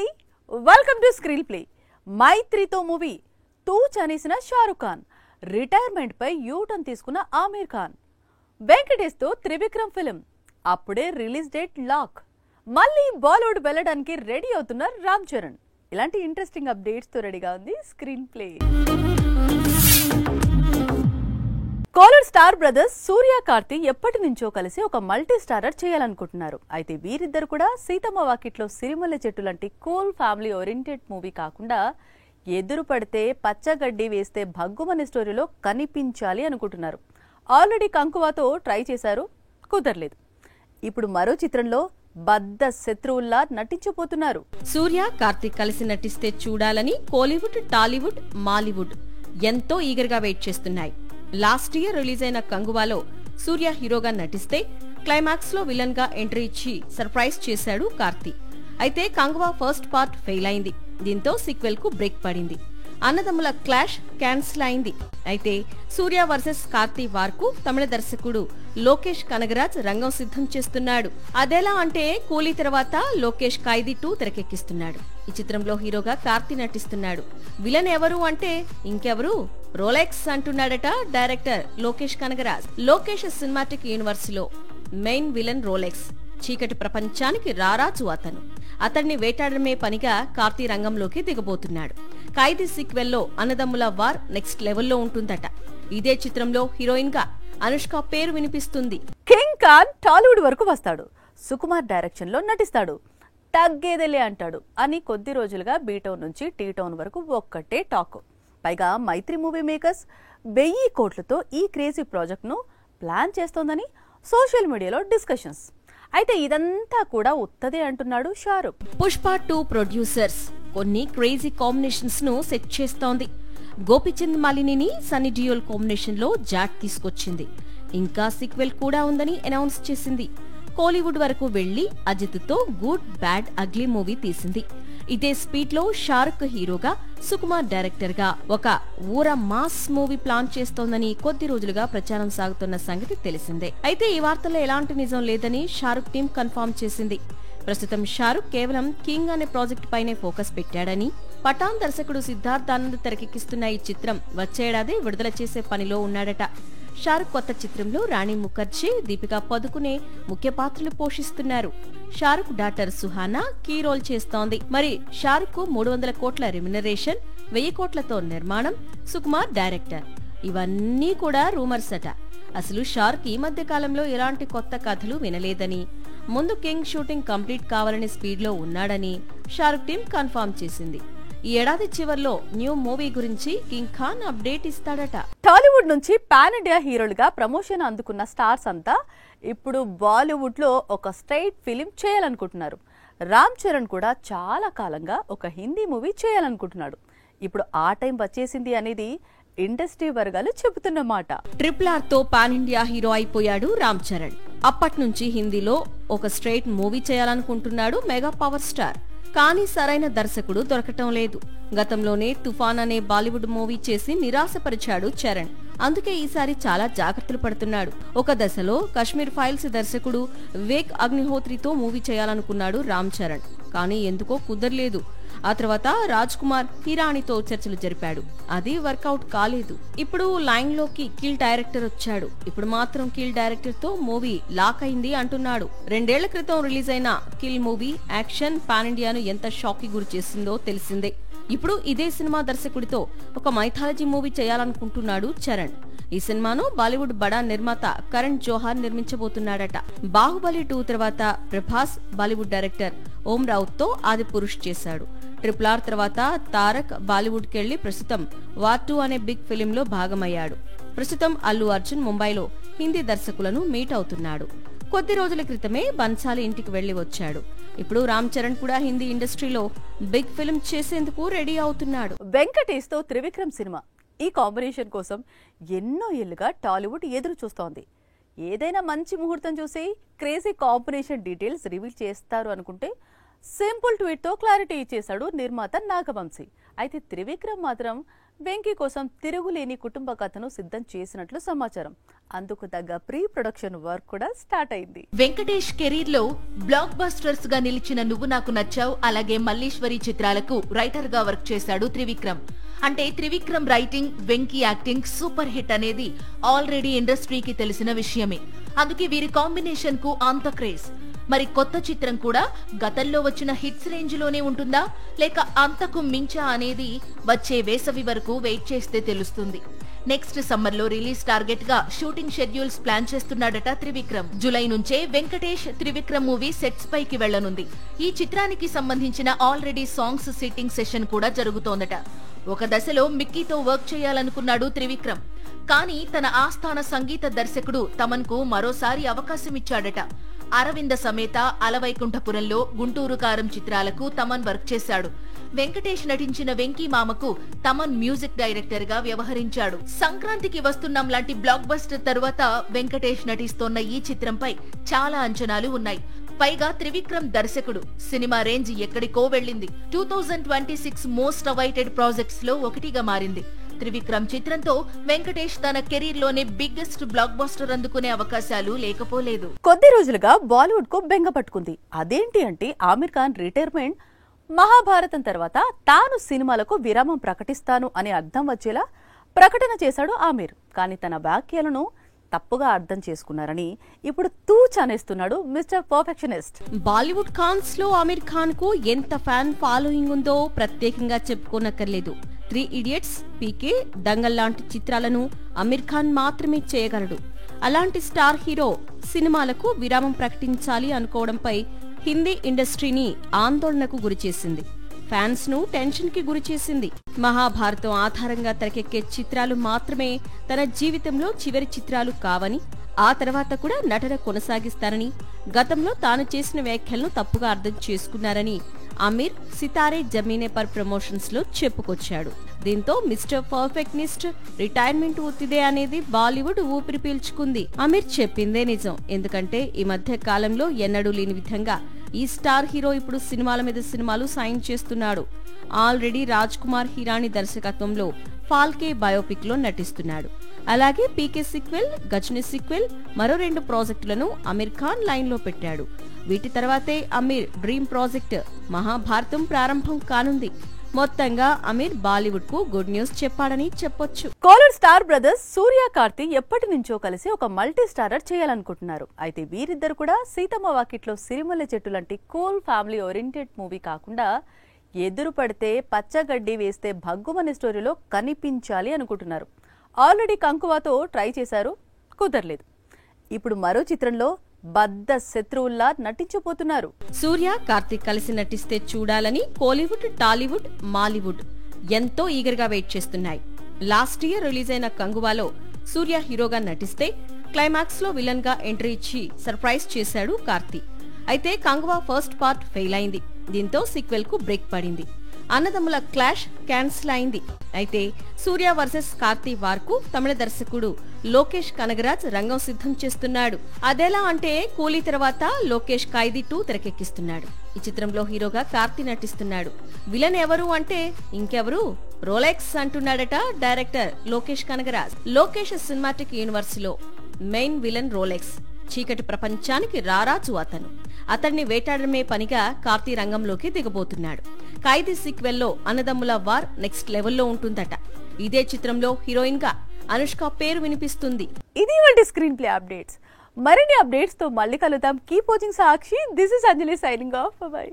Hi welcome to screen play. మైత్రితో movie తూచ్ అనేసిన షారుఖ్ ఖాన్, రిటైర్మెంట్ పై యూటర్న్ తీసుకున్న ఆమీర్ ఖాన్, వెంకటేష్ తో త్రివిక్రమ్ ఫిలిం, అప్పుడే రిలీజ్ డేట్ లాక్, మళ్ళీ బాలీవుడ్ వెళ్ళడానికి రెడీ అవుతున్న రామ్ చరణ్. ఇలాంటి ఇంట్రెస్టింగ్ అప్డేట్స్ తో రెడీగా ఉంది screen play. Kollywood star brothers Suriya Karthi ఎప్పటి నుంచో కలిసి ఒక మల్టీ స్టారర్ చేయాలనుకుంటున్నారు. అయితే వీరిద్దరు కూడా సీతమ్మ వాకిట్లో సిరిమల్లె చెట్టు లాంటి కూల్ ఫ్యామిలీ ఓరియంటెడ్ మూవీ కాకుండా ఎదురు పడితే పచ్చగడ్డి వేస్తే భగ్గుమనే స్టోరీలో కనిపించాలి అనుకుంటున్నారు. ఆల్రెడీ కంకువాతో ట్రై చేశారు, కుదరలేదు. ఇప్పుడు మరో చిత్రంలో బద్ద శత్రువుల్లా నటించబోతున్నారు. సూర్య కార్తీక్ కలిసి నటిస్తే చూడాలని కోలీవుడ్, టాలీవుడ్, మాలీవుడ్ ఎంతో ఈగర్గా వెయిట్ చేస్తున్నాయి. లాస్ట్ ఇయర్ రిలీజ్ అయిన కంగువాలో సూర్య హీరోగా నటిస్తే క్లైమాక్స్ లో విలన్ గా ఎంట్రీ ఇచ్చి సర్ప్రైజ్ చేశాడు కార్తీ. అయితే కంగువా ఫస్ట్ పార్ట్ ఫెయిల్ అయింది. దీంతో సీక్వెల్ కు బ్రేక్ పడింది. అన్నదమ్ముల క్లాష్ క్యాన్సిల్ అయింది. అయితే సూర్య వర్సెస్ కార్తీ వార్కు తమిళ దర్శకుడు లోకేష్ కనగరాజ్ రంగం సిద్ధం చేస్తున్నాడు. అదెలా అంటే కూలీ తర్వాత లోకేష్ ఖైదీ 2 తెరకెక్కిస్తున్నాడు. ఈ చిత్రంలో హీరోగా కార్తీ నటిస్తున్నాడు. విలన్ ఎవరు అంటే ఇంకెవరు, రోలెక్స్ అంటున్నాడట director Lokesh Kanagaraj. Lokesh cinematic universe లో మెయిన్ విలన్ రోలెక్స్. చీకటి ప్రపంచానికి రారాజు అతను. అతన్ని వేటాడమే పనిగా కార్తీ రంగంలోకి దిగబోతున్నాడు. ఖైదీ సీక్వెల్లో అన్నదమ్ముల వార్ నెక్స్ట్ లెవెల్లో ఉంటుందట. ఇదే చిత్రంలో హీరోయిన్ గా అనుష్క పేరు వినిపిస్తుంది. కింగ్ ఖాన్ టాలీవుడ్ వరకు వస్తాడు, సుకుమార్ డైరెక్షన్ లో నటిస్తాడు, తగ్గేదేలే అంటాడు అని కొద్ది రోజులుగా బీటౌన్ నుంచి టీటౌన్ వరకు ఒక్కటే టాక్. పైగా మైత్రి మూవీ మేకర్స్ 1000 కోట్లతో ఈ క్రేజీ ప్రాజెక్ట్ ను ప్లాన్ చేస్తోందని సోషల్ మీడియాలో డిస్కషన్స్. అయితే ఇదంతా కూడా ఉత్తదే అంటున్నాడు షారుఖ్. పుష్ప 2 ప్రొడ్యూసర్స్ కొన్ని క్రేజీ కాంబినేషన్స్ ను సెట్ చేస్తోంది. గోపిచంద్ మాలినిని సన్నీ డియోల్ కాంబినేషన్ లో జాట్ తీసుకొచ్చింది. ఇంకా సీక్వెల్ కూడా ఉందని అనౌన్స్ చేసింది. కోలీవుడ్ వరకు వెళ్లి అజిత్ తో గుడ్ బ్యాడ్ అగ్లీ మూవీ తీసింది. ఇదే స్పీడ్ లో షారుఖ్ హీరోగా, సుకుమార్ డైరెక్టర్ గా ఒక ఊర మాస్ మూవీ ప్లాన్ చేస్తోందని కొద్ది రోజులుగా ప్రచారం సాగుతున్న సంగతి తెలిసిందే. అయితే ఈ వార్తల్లో ఎలాంటి నిజం లేదని షారుఖ్ టీం కన్ఫర్మ్ చేసింది. ప్రస్తుతం షారుఖ్ కేవలం కింగ్ అనే ప్రాజెక్ట్ పైనే ఫోకస్ పెట్టాడని, పఠాన్ దర్శకుడు సిద్ధార్థ్ ఆనంద్ తెరకెక్కిస్తున్న ఈ చిత్రం వచ్చేడాది విడుదల చేసే పనిలో ఉన్నాడట. షారుఖ్ కొత్త చిత్రంలో రాణి ముఖర్జీ, దీపికా పదుకునే ముఖ్య పాత్రలు పోషిస్తున్నారు. Shahrukh daughter Suhana key role చేస్తోంది. మరి షారుఖ్ కు 300 కోట్ల రెమ్యునరేషన్, 1000 కోట్లతో నిర్మాణం, సుకుమార్ డైరెక్టర్. ఇవన్నీ కూడా రూమర్స్ అట. అసలు షారుఖ్ ఈ మధ్య కాలంలో ఎలాంటి కొత్త కథలు వినలేదని, ముందు కింగ్ షూటింగ్ కంప్లీట్ కావాలని స్పీడ్ లో ఉన్నాడని షారుఖ్ టీం కన్ఫర్మ్ చేసింది. ఈ ఏడాది చివర్లో న్యూ మూవీ గురించి కింగ్ ఖాన్ అప్డేట్ ఇస్తాడట. టాలీవుడ్ నుంచి పాన్ ఇండియా హీరోలుగా ప్రమోషన్ అందుకున్న స్టార్స్ అంతా ఇప్పుడు బాలీవుడ్ లో ఒక స్ట్రైట్ ఫిలిం చేయాలనుకుంటున్నారు. రామ్ చరణ్ కూడా చాలా కాలంగా ఒక హిందీ మూవీ చేయాలనుకుంటున్నాడు. ఇప్పుడు ఆ టైం వచ్చేసింది అనేది ఇండస్ట్రీ వర్గాలు చెబుతున్నమాట. RRR తో పాన్ ఇండియా హీరో అయిపోయాడు రామ్ చరణ్. అప్పట్నుంచి హిందీలో ఒక స్ట్రైట్ మూవీ చేయాలనుకుంటున్నాడు మెగా పవర్ స్టార్. కానీ సరైన దర్శకుడు దొరకటం లేదు. గతంలోనే తుఫాన్ అనే బాలీవుడ్ మూవీ చేసి నిరాశపరిచాడు చరణ్. అందుకే ఈసారి చాలా జాగ్రత్తలు పడుతున్నాడు. ఒక దశలో కశ్మీర్ ఫైల్స్ దర్శకుడు వివేక్ అగ్నిహోత్రితో మూవీ చేయాలనుకున్నాడు రామ్ చరణ్. కానీ ఎందుకో కుదరలేదు. ఆ తర్వాత రాజ్ కుమార్ హిరాణితో చర్చలు జరిపాడు. అది వర్కౌట్ కాలేదు. ఇప్పుడు లైన్ లోకి కిల్ డైరెక్టర్ వచ్చాడు. ఇప్పుడు మాత్రం కిల్ డైరెక్టర్ తో మూవీ లాక్ అయింది అంటున్నాడు. 2 ఏళ్ల క్రితం రిలీజ్ అయిన కిల్ మూవీ యాక్షన్ పాన్ ఇండియాను ఎంత షాక్ కి గురి చేసిందో తెలిసిందే. ఇప్పుడు ఇదే సినిమా దర్శకుడితో ఒక మైథాలజీ మూవీ చేయాలనుకుంటున్నాడు చరణ్. ఈ సినిమాను బాలీవుడ్ బడా నిర్మాత కరణ్ జోహార్ నిర్మించబోతున్నాడట. బాహుబలి 2 తర్వాత ప్రభాస్ బాలీవుడ్ డైరెక్టర్ ఓం రావుత్ తో ఆది పురుష్ చేశాడు. RRR తర్వాత తారక్ బాలీవుడ్ కెళ్లి ప్రస్తుతం వార్ 2 అనే బిగ్ ఫిలిం లో భాగమయ్యాడు. ప్రస్తుతం అల్లు అర్జున్ ముంబైలో హిందీ దర్శకులను మీట్ అవుతున్నాడు. కొద్ది రోజుల క్రితమే బన్సాలి ఇంటికి వెళ్లి వచ్చాడు. ఇప్పుడు రామ్ చరణ్ కూడా హిందీ ఇండస్ట్రీలో బిగ్ ఫిలిం చేసేందుకు రెడీ అవుతున్నాడు. వెంకటేష్ తో త్రివిక్రమ్ సినిమా, ఈ కాంబినేషన్ కోసం ఎన్నో ఏళ్లుగా టాలీవుడ్ ఎదురు చూస్తోంది. ఏదైనా మంచి ముహూర్తం చూసి క్రేజీ కాంబినేషన్ డీటెయిల్స్ రివీల్ చేస్తారు అనుకుంటే సింపుల్ ట్వీట్ తో క్లారిటీ ఇచ్చేశాడు నిర్మాత నాగవంశీ. అయితే త్రివిక్రమ్ మాత్రం వెంకీ కోసం తిరుగులేని కుటుంబ కథను సిద్ధం చేసినట్లు సమాచారం. అందుకు తగ్గ ప్రీ ప్రొడక్షన్ వర్క్ కూడా స్టార్ట్ అయింది. వెంకటేష్ కెరీర్ లో బ్లాక్ బస్టర్స్ గా నిలిచిన నువ్వు నాకు నచ్చావు, అలాగే మల్లీశ్వరి చిత్రాలకు రైటర్ గా వర్క్ చేశాడు త్రివిక్రమ్. అంటే Trivikram writing, Venky acting super hit అనేది ఆల్రెడీ ఇండస్ట్రీకి తెలిసిన విషయమే. అందుకే వీరి కాంబినేషన్ కు అంత క్రేజ్. మరి కొత్త చిత్రం కూడా గతంలో వచ్చిన హిట్స్ రేంజ్ లోనే ఉంటుందా లేక అంతకు మించా అనేది వచ్చే వేసవి వరకు వెయిట్ చేస్తే తెలుస్తుంది. నెక్స్ట్ సమ్మర్ లో రిలీజ్ టార్గెట్ గా షూటింగ్ షెడ్యూల్స్ ప్లాన్ చేస్తున్నాడట త్రివిక్రమ్. జులై నుంచే వెంకటేష్ త్రివిక్రమ్ మూవీ సెట్స్ పైకి వెళ్లనుంది. ఈ చిత్రానికి సంబంధించిన ఆల్రెడీ సాంగ్స్ సిట్టింగ్ సెషన్ కూడా జరుగుతోందట. ఒక దశలో మిక్కీతో వర్క్ చేయాలనుకున్నాడు త్రివిక్రమ్. కానీ తన ఆస్థాన సంగీత దర్శకుడు తమన్ కు మరోసారి అవకాశం ఇచ్చాడట. అరవింద సమేత, అలవైకుంఠపురంలో, గుంటూరు కారం చిత్రాలకు తమన్ వర్క్ చేశాడు. వెంకటేష్ నటించిన వెంకీ మామకు తమన్ మ్యూజిక్ డైరెక్టర్ గా వ్యవహరించాడు. సంక్రాంతికి వస్తున్నాం లాంటి బ్లాక్ బస్టర్ తరువాత వెంకటేష్ నటిస్తోన్న ఈ చిత్రంపై చాలా అంచనాలు ఉన్నాయి. పైగా త్రివిక్రమ్ దర్శకుడు. సినిమా రేంజ్ ఎక్కడికో వెళ్లింది. 2026 మోస్ట్ అవైటెడ్ ప్రాజెక్ట్స్ లో ఒకటిగా మారింది. త్రివిక్రమ్ చిత్రంతో వెంకటేష్ తన కెరీర్ లోనే బిగ్గెస్ట్ బ్లాక్ బస్టర్ అందుకునే అవకాశాలు లేకపోలేదు. కొద్ది రోజులుగా బాలీవుడ్ కు బెంగ పట్టుకుంది. అదేంటి అంటే ఆమిర్ ఖాన్ రిటైర్మెంట్. మహాభారతం తర్వాత తాను సినిమాలకు విరామం ప్రకటిస్తాను అని అర్థం వచ్చేలా ప్రకటన చేశాడు ఆమిర్. కానీ తన వ్యాఖ్యలను తప్పుగా అర్థం చేసుకున్నారని ఇప్పుడు తూచనేస్తున్నాడు మిస్టర్ పర్ఫెక్షనిస్ట్. బాలీవుడ్ ఖాన్స్ లో ఆమిర్ ఖాన్ కు ఎంత ఫ్యాన్ ఫాలోయింగ్ ఉందో ప్రత్యేకంగా చెప్పుకోనక్కర్లేదు. 3 ఇడియట్స్, పీకే, దంగల్ లాంటి చిత్రాలను ఆమిర్ ఖాన్ మాత్రమే చేయగలడు. అలాంటి స్టార్ హీరో సినిమాలకు విరామం ప్రకటించాలి అనుకోవడంపై హిందీ ఇండస్ట్రీని ఆందోళనకు గురిచేసింది. ఫ్యాన్స్ ను టెన్షన్ కి గురిచేసింది. మహాభారతం ఆధారంగా తెరకెక్కే చిత్రాలు మాత్రమే తన జీవితంలో చివరి చిత్రాలు కావని, ఆ తర్వాత కూడా నటన కొనసాగిస్తారని, గతంలో తాను చేసిన వ్యాఖ్యలను తప్పుగా అర్థం చేసుకున్నారని ఆమిర్ సితారే జమీనే పర్ ప్రమోషన్స్ లో చెప్పుకొచ్చాడు. దీంతో మిస్టర్ పర్ఫెక్ట్నిస్ట్ రిటైర్మెంట్ ఒత్తిదే అనేది బాలీవుడ్ ఊపిరి పీల్చుకుంది. ఆమిర్ చెప్పిందే నిజం. ఎందుకంటే ఈ మధ్య కాలంలో ఎన్నడూ లేని విధంగా ఈ స్టార్ హీరో ఇప్పుడు సినిమాల మీద సినిమాలు సైన్ చేస్తున్నాడు. ఆల్రెడీ రాజ్ కుమార్ హిరాని దర్శకత్వంలో ఫాల్కే బయోపిక్ లో నటిస్తున్నాడు. అలాగే పీకే సీక్వెల్, గజనీ సీక్వెల్, మరో 2 ప్రాజెక్టులను ఆమిర్ ఖాన్ లైన్ లో పెట్టాడు. వీటి తర్వాతే ఆమిర్ డ్రీమ్ ప్రాజెక్ట్ మహాభారతం ప్రారంభం కానుంది. మొత్తంగా ఆమిర్ బాలీవుడ్ కు గుడ్ న్యూస్ చెప్పాడని చెప్పొచ్చు. కోలీవుడ్ స్టార్ బ్రదర్స్ సూర్య కార్తీ ఎప్పటి నుంచో కలిసి ఒక మల్టీ స్టారర్ చేయాలనుకుంటున్నారు. అయితే వీరిద్దరు కూడా సీతమ్మ వాకిట్లో సిరిమల్లె చెట్టు లాంటి కూల్ ఫ్యామిలీ ఓరియంటెడ్ మూవీ కాకుండా ఎదురు పడితే పచ్చగడ్డి వేస్తే భగ్గుమనే స్టోరీలో కనిపించాలి అనుకుంటున్నారు. ఆల్రెడీ కంకువాతో ట్రై చేశారు, కుదరలేదు. ఇప్పుడు మరో చిత్రంలో బద్ద శత్రువుల్లా నటించబోతున్నారు. సూర్య, కార్తీక్ కలిసి నటిస్తే చూడాలని కోలీవుడ్, టాలీవుడ్, మాలీవుడ్ ఎంతో ఈగర్ గా వెయిట్ చేస్తున్నాయి. లాస్ట్ ఇయర్ రిలీజ్ అయిన కంగువాలో సూర్య హీరోగా నటిస్తే క్లైమాక్స్ లో విలన్ గా ఎంట్రీ ఇచ్చి సర్ప్రైజ్ చేశాడు కార్తీ. అయితే కంగువా ఫస్ట్ పార్ట్ ఫెయిల్ అయింది. దీంతో సీక్వెల్ కు బ్రేక్ పడింది. అన్నదమ్ముల క్లాష్ క్యాన్సిల్ అయింది. అయితే సూర్య వర్సెస్ కార్తీ వార్ కు తమిళ దర్శకుడు లోకేష్ కనగరాజ్ రంగం సిద్ధం చేస్తున్నాడు. అదెలా అంటే కూలీ తర్వాత లోకేష్ ఖైదీ 2 తెరకెక్కిస్తున్నాడు. ఈ చిత్రంలో హీరోగా కార్తీ నటిస్తున్నాడు. విలన్ ఎవరు అంటే ఇంకెవరు, రోలెక్స్ అంటున్నాడట director Lokesh Kanagaraj. Lokesh cinematic universe లో మెయిన్ విలన్ రోలెక్స్. చీకటి ప్రపంచానికి రారాజు అతను. అతన్ని వేటాడమే పనిగా కార్తీ రంగంలోకి దిగబోతున్నాడు. ఖైదీ సీక్వెల్లో అన్నదమ్ముల వార్ నెక్స్ట్ లెవెల్లో ఉంటుందట. ఇదే చిత్రంలో హీరోయిన్ గా అనుష్క పేరు వినిపిస్తుంది. ఇది వంటి స్క్రీన్ ప్లే అప్డేట్స్. మరిన్ని అప్డేట్స్ తో మళ్ళీ కలుద్దాం. Keep watching Sakshi. This is Anjali signing off. By.